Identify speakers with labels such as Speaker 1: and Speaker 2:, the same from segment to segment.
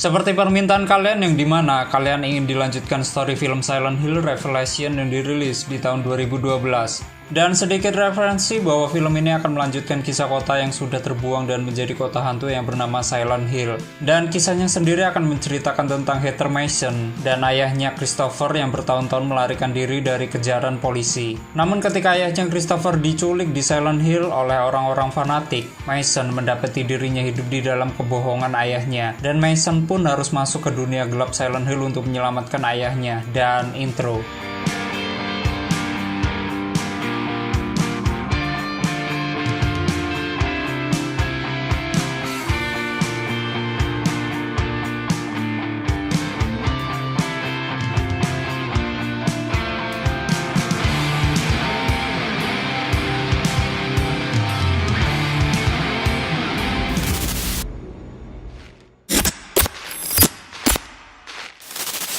Speaker 1: Seperti permintaan kalian yang dimana kalian ingin dilanjutkan story film Silent Hill Revelation yang dirilis di tahun 2012. Dan sedikit referensi bahwa film ini akan melanjutkan kisah kota yang sudah terbuang dan menjadi kota hantu yang bernama Silent Hill. Dan kisahnya sendiri akan menceritakan tentang Heather Mason dan ayahnya Christopher yang bertahun-tahun melarikan diri dari kejaran polisi. Namun ketika ayahnya Christopher diculik di Silent Hill oleh orang-orang fanatik, Mason mendapati dirinya hidup di dalam kebohongan ayahnya. Dan Mason pun harus masuk ke dunia gelap Silent Hill untuk menyelamatkan ayahnya. Dan intro.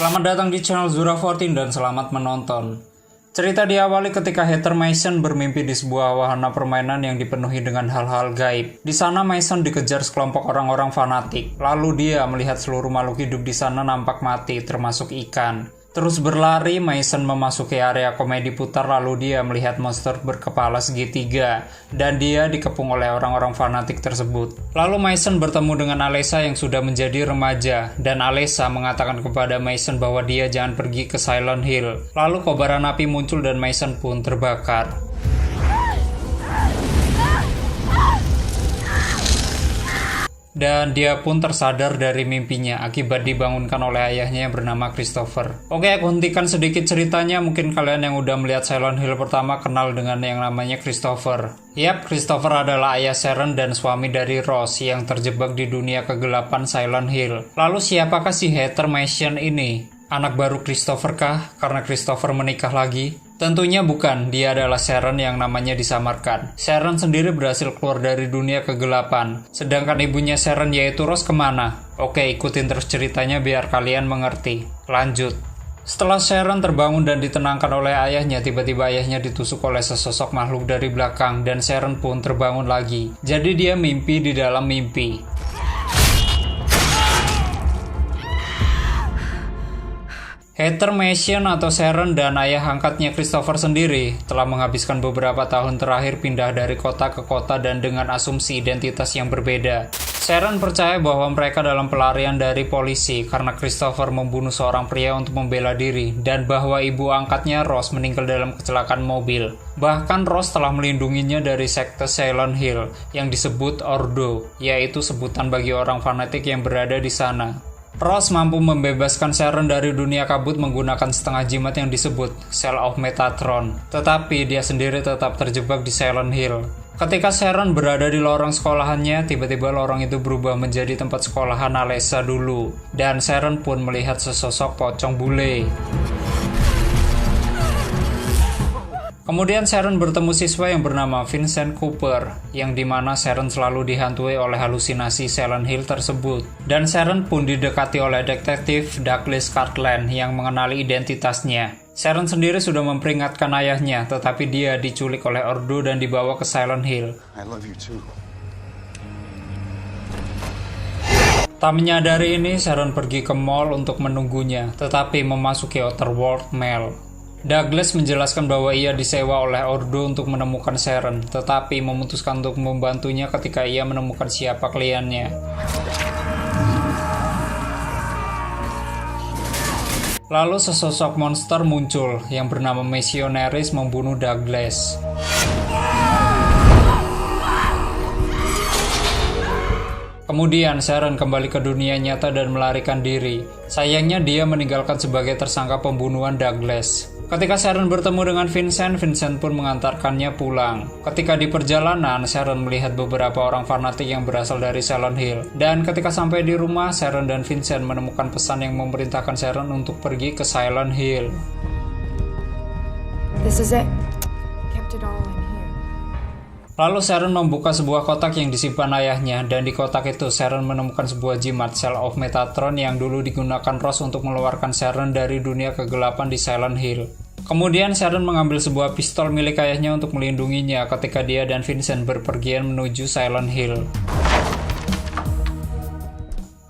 Speaker 1: Selamat datang di channel Zura14 dan selamat menonton. Cerita diawali ketika Heather Mason bermimpi di sebuah wahana permainan yang dipenuhi dengan hal-hal gaib. Di sana Mason dikejar sekelompok orang-orang fanatik. Lalu dia melihat seluruh makhluk hidup di sana nampak mati, termasuk ikan. Terus berlari, Mason memasuki area komedi putar lalu dia melihat monster berkepala segitiga dan dia dikepung oleh orang-orang fanatik tersebut. Lalu Mason bertemu dengan Alessa yang sudah menjadi remaja dan Alessa mengatakan kepada Mason bahwa dia jangan pergi ke Silent Hill. Lalu kobaran api muncul dan Mason pun terbakar. Dan dia pun tersadar dari mimpinya akibat dibangunkan oleh ayahnya yang bernama Christopher. Oke, aku hentikan sedikit ceritanya. Mungkin kalian yang udah melihat Silent Hill pertama kenal dengan yang namanya Christopher. Yap, Christopher adalah ayah Sharon dan suami dari Rose yang terjebak di dunia kegelapan Silent Hill. Lalu siapakah si Heather Mason ini? Anak baru Christopher kah? Karena Christopher menikah lagi? Tentunya bukan, dia adalah Sharon yang namanya disamarkan. Sharon sendiri berhasil keluar dari dunia kegelapan. Sedangkan ibunya Sharon yaitu Rose kemana? Oke, ikutin terus ceritanya biar kalian mengerti. Lanjut. Setelah Sharon terbangun dan ditenangkan oleh ayahnya, tiba-tiba ayahnya ditusuk oleh sesosok makhluk dari belakang dan Sharon pun terbangun lagi. Jadi dia mimpi di dalam mimpi. Heather Mason atau Sharon dan ayah angkatnya Christopher sendiri telah menghabiskan beberapa tahun terakhir pindah dari kota ke kota dan dengan asumsi identitas yang berbeda. Sharon percaya bahwa mereka dalam pelarian dari polisi karena Christopher membunuh seorang pria untuk membela diri dan bahwa ibu angkatnya Rose meninggal dalam kecelakaan mobil. Bahkan Rose telah melindunginya dari sekte Silent Hill yang disebut Ordo, yaitu sebutan bagi orang fanatik yang berada di sana. Rose mampu membebaskan Sharon dari dunia kabut menggunakan setengah jimat yang disebut Cell of Metatron, tetapi dia sendiri tetap terjebak di Silent Hill. Ketika Sharon berada di lorong sekolahannya, tiba-tiba lorong itu berubah menjadi tempat sekolahan Alessa dulu, dan Sharon pun melihat sesosok pocong bule. Kemudian Sharon bertemu siswa yang bernama Vincent Cooper, yang dimana Sharon selalu dihantui oleh halusinasi Silent Hill tersebut. Dan Sharon pun didekati oleh detektif Douglas Cartland yang mengenali identitasnya. Sharon sendiri sudah memperingatkan ayahnya, tetapi dia diculik oleh Ordo dan dibawa ke Silent Hill.
Speaker 2: I love you too.
Speaker 1: Tak menyadari ini, Sharon pergi ke mall untuk menunggunya, tetapi memasuki Outer World Mall. Douglas menjelaskan bahwa ia disewa oleh Ordo untuk menemukan Sharon, tetapi memutuskan untuk membantunya ketika ia menemukan siapa kliennya. Lalu sesosok monster muncul yang bernama Missionaries membunuh Douglas. Kemudian Sharon kembali ke dunia nyata dan melarikan diri. Sayangnya dia meninggalkan sebagai tersangka pembunuhan Douglas. Ketika Sharon bertemu dengan Vincent, Vincent pun mengantarkannya pulang. Ketika di perjalanan, Sharon melihat beberapa orang fanatik yang berasal dari Silent Hill. Dan ketika sampai di rumah, Sharon dan Vincent menemukan pesan yang memerintahkan Sharon untuk pergi ke Silent Hill.
Speaker 3: This is it. Kept it all in here.
Speaker 1: Lalu Sharon membuka sebuah kotak yang disimpan ayahnya, dan di kotak itu Sharon menemukan sebuah jimat Cell of Metatron yang dulu digunakan Rose untuk mengeluarkan Sharon dari dunia kegelapan di Silent Hill. Kemudian Sharon mengambil sebuah pistol milik ayahnya untuk melindunginya ketika dia dan Vincent berpergian menuju Silent Hill.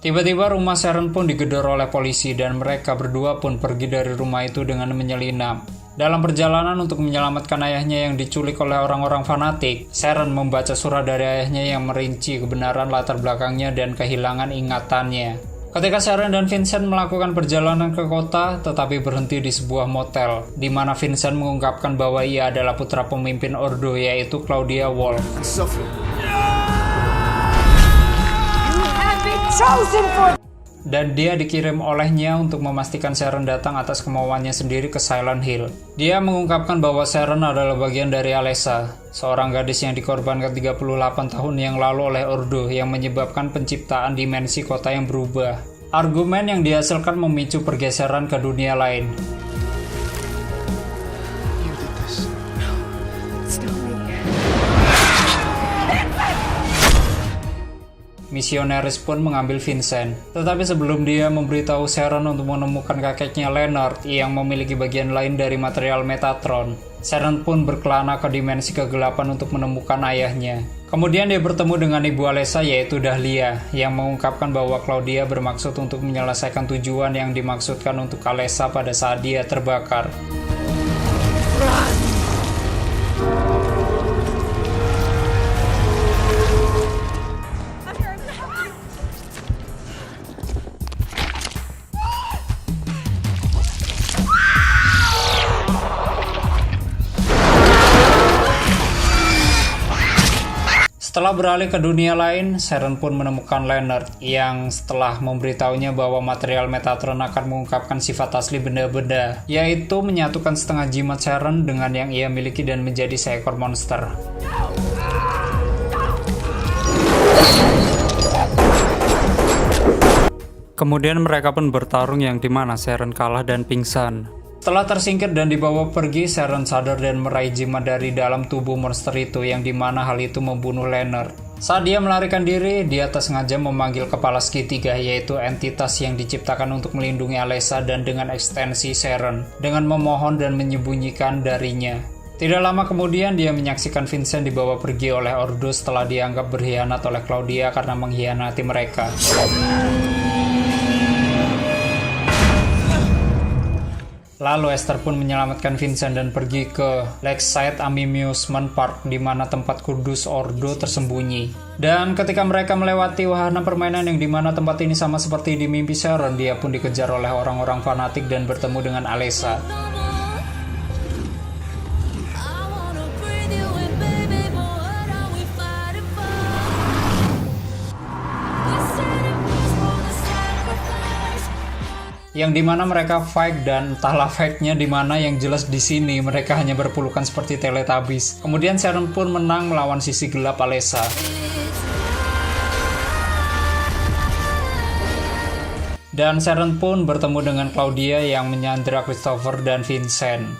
Speaker 1: Tiba-tiba rumah Sharon pun digedor oleh polisi dan mereka berdua pun pergi dari rumah itu dengan menyelinap. Dalam perjalanan untuk menyelamatkan ayahnya yang diculik oleh orang-orang fanatik, Sharon membaca surat dari ayahnya yang merinci kebenaran latar belakangnya dan kehilangan ingatannya. Ketika Sharon dan Vincent melakukan perjalanan ke kota, tetapi berhenti di sebuah motel, di mana Vincent mengungkapkan bahwa ia adalah putra pemimpin Ordo, yaitu Claudia Wolf. Dan dia dikirim olehnya untuk memastikan Sharon datang atas kemauannya sendiri ke Silent Hill. Dia mengungkapkan bahwa Sharon adalah bagian dari Alessa, seorang gadis yang dikorbankan 38 tahun yang lalu oleh Ordo yang menyebabkan penciptaan dimensi kota yang berubah. Argumen yang dihasilkan memicu pergeseran ke dunia lain. Misionaris pun mengambil Vincent. Tetapi sebelum dia memberitahu Sharon untuk menemukan kakeknya Leonard yang memiliki bagian lain dari material Metatron, Sharon pun berkelana ke dimensi kegelapan untuk menemukan ayahnya. Kemudian dia bertemu dengan ibu Alessa yaitu Dahlia, yang mengungkapkan bahwa Claudia bermaksud untuk menyelesaikan tujuan yang dimaksudkan untuk Alessa pada saat dia terbakar. Setelah beralih ke dunia lain, Sharon pun menemukan Leonard yang setelah memberitahunya bahwa material Metatron akan mengungkapkan sifat asli benda-benda, yaitu menyatukan setengah jimat Sharon dengan yang ia miliki dan menjadi seekor monster. Kemudian mereka pun bertarung yang dimana Sharon kalah dan pingsan. Setelah tersingkir dan dibawa pergi, Sharon sadar dan meraih jimat dari dalam tubuh monster itu yang dimana hal itu membunuh Leonard. Saat dia melarikan diri, dia tak sengaja memanggil kepala segitiga, yaitu entitas yang diciptakan untuk melindungi Alessa dan dengan ekstensi Sharon, dengan memohon dan menyembunyikan darinya. Tidak lama kemudian, dia menyaksikan Vincent dibawa pergi oleh Ordo setelah dianggap berkhianat oleh Claudia karena mengkhianati mereka. Lalu Esther pun menyelamatkan Vincent dan pergi ke Lakeside Amusement Park di mana tempat kudus Ordo tersembunyi. Dan ketika mereka melewati wahana permainan yang dimana tempat ini sama seperti di mimpi Sharon, dia pun dikejar oleh orang-orang fanatik dan bertemu dengan Alessa. Yang dimana mereka fight dan entahlah fight-nya dimana, yang jelas di sini mereka hanya berpelukan seperti Teletubbies. Kemudian Sharon pun menang melawan sisi gelap Alessa. Dan Sharon pun bertemu dengan Claudia yang menyandra Christopher dan Vincent.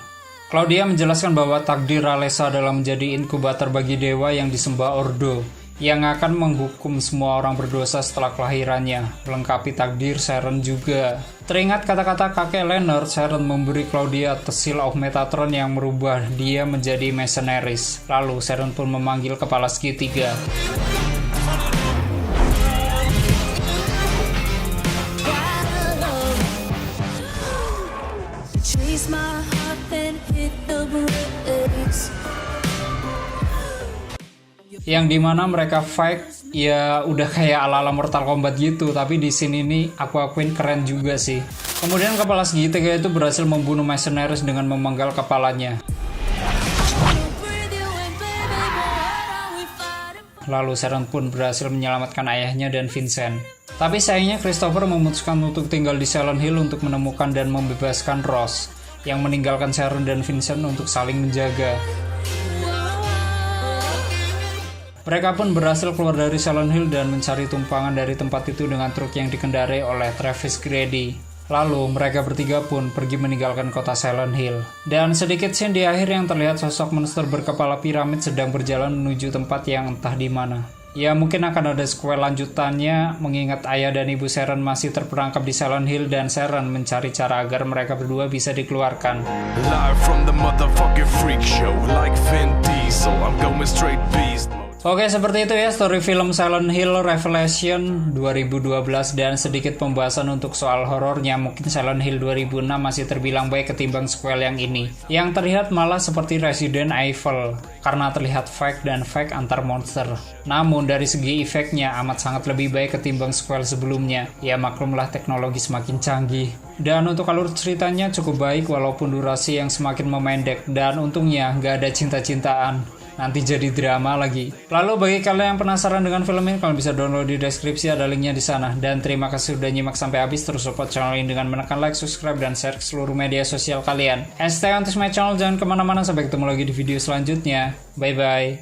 Speaker 1: Claudia menjelaskan bahwa takdir Alessa adalah menjadi inkubator bagi dewa yang disembah Ordo, yang akan menghukum semua orang berdosa setelah kelahirannya, melengkapi takdir Sharon juga. Teringat kata-kata kakek Leonard, Sharon memberi Claudia the Seal of Metatron yang merubah dia menjadi Mercenaries. Lalu Sharon pun memanggil kepala segitiga. Yang dimana mereka fight ya udah kayak ala-ala Mortal Kombat gitu, tapi di sini nih aku akuin keren juga sih. Kemudian kepala segitiga itu berhasil membunuh Mercenaries dengan memenggal kepalanya. Lalu Sharon pun berhasil menyelamatkan ayahnya dan Vincent. Tapi sayangnya Christopher memutuskan untuk tinggal di Silent Hill untuk menemukan dan membebaskan Rose, yang meninggalkan Sharon dan Vincent untuk saling menjaga. Mereka pun berhasil keluar dari Silent Hill dan mencari tumpangan dari tempat itu dengan truk yang dikendarai oleh Travis Grady. Lalu mereka bertiga pun pergi meninggalkan kota Silent Hill. Dan sedikit scene di akhir yang terlihat sosok monster berkepala piramid sedang berjalan menuju tempat yang entah di mana. Ya mungkin akan ada sequel lanjutannya, mengingat ayah dan ibu Sharon masih terperangkap di Silent Hill dan Sharon mencari cara agar mereka berdua bisa dikeluarkan. Live from the motherfucking freak show, like Vin Diesel, I'm going straight beast mode. Oke, seperti itu ya story film Silent Hill Revelation 2012 dan sedikit pembahasan untuk soal horornya. Mungkin Silent Hill 2006 masih terbilang baik ketimbang sequel yang ini. Yang terlihat malah seperti Resident Evil karena terlihat fake dan fake antar monster. Namun dari segi efeknya amat sangat lebih baik ketimbang sequel sebelumnya. Ya maklumlah teknologi semakin canggih. Dan untuk alur ceritanya cukup baik walaupun durasi yang semakin memendek dan untungnya nggak ada cinta-cintaan. Nanti jadi drama lagi. Lalu bagi kalian yang penasaran dengan film ini, kalian bisa download di deskripsi, ada linknya di sana. Dan terima kasih sudah nyimak sampai habis. Terus support channel ini dengan menekan like, subscribe, dan share ke seluruh media sosial kalian. And stay on this my channel, jangan kemana-mana. Sampai ketemu lagi di video selanjutnya. Bye-bye.